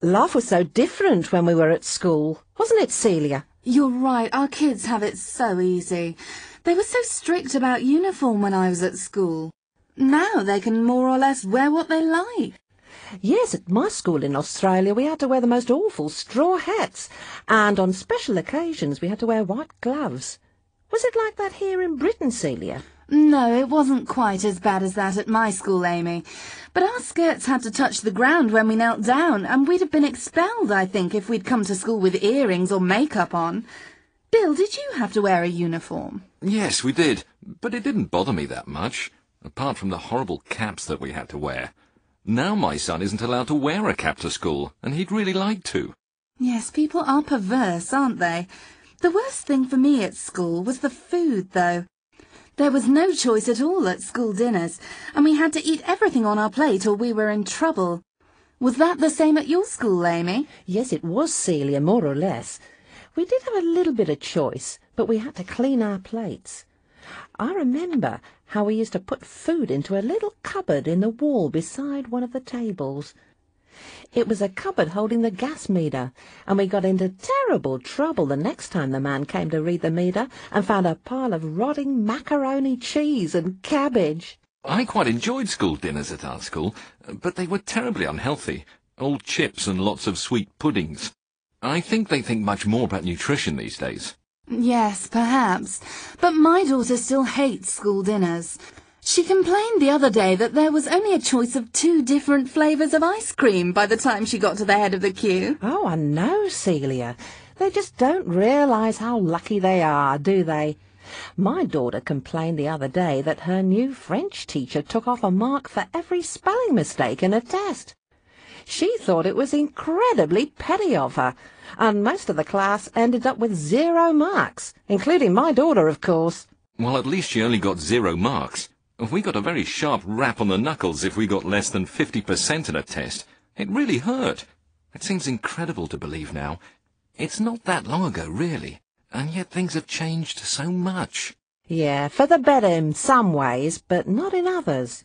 Life was so different when we were at school, wasn't it, Celia? You're right, our kids have it so easy. They were so strict about uniform when I was at school. Now they can more or less wear what they like. Yes, at my school in Australia we had to wear the most awful straw hats, and on special occasions we had to wear white gloves. Was it like that here in Britain, Celia? No, it wasn't quite as bad as that at my school, Amy. But our skirts had to touch the ground when we knelt down, and we'd have been expelled, I think, if we'd come to school with earrings or makeup on. Bill, did you have to wear a uniform? Yes, we did, but it didn't bother me that much, apart from the horrible caps that we had to wear. Now my son isn't allowed to wear a cap to school, and he'd really like to. Yes, people are perverse, aren't they? The worst thing for me at school was the food, though. There was no choice at all at school dinners, and we had to eat everything on our plate or we were in trouble. Was that the same at your school, Amy? Yes, it was, Celia, more or less. We did have a little bit of choice, but we had to clean our plates. I remember how we used to put food into a little cupboard in the wall beside one of the tables. It was a cupboard holding the gas meter, and we got into terrible trouble the next time the man came to read the meter and found a pile of rotting macaroni cheese and cabbage. I quite enjoyed school dinners at our school, but they were terribly unhealthy. Old chips and lots of sweet puddings. I think they think much more about nutrition these days. Yes, perhaps. But my daughter still hates school dinners. She complained the other day that there was only a choice of 2 different flavours of ice cream by the time she got to the head of the queue. Oh, I know, Celia. They just don't realise how lucky they are, do they? My daughter complained the other day that her new French teacher took off a mark for every spelling mistake in a test. She thought it was incredibly petty of her, and most of the class ended up with 0 marks, including my daughter, of course. Well, at least she only got 0 marks. We got a very sharp rap on the knuckles if we got less than 50% in a test. It really hurt. It seems incredible to believe now. It's not that long ago, really, and yet things have changed so much. Yeah, for the better in some ways, but not in others.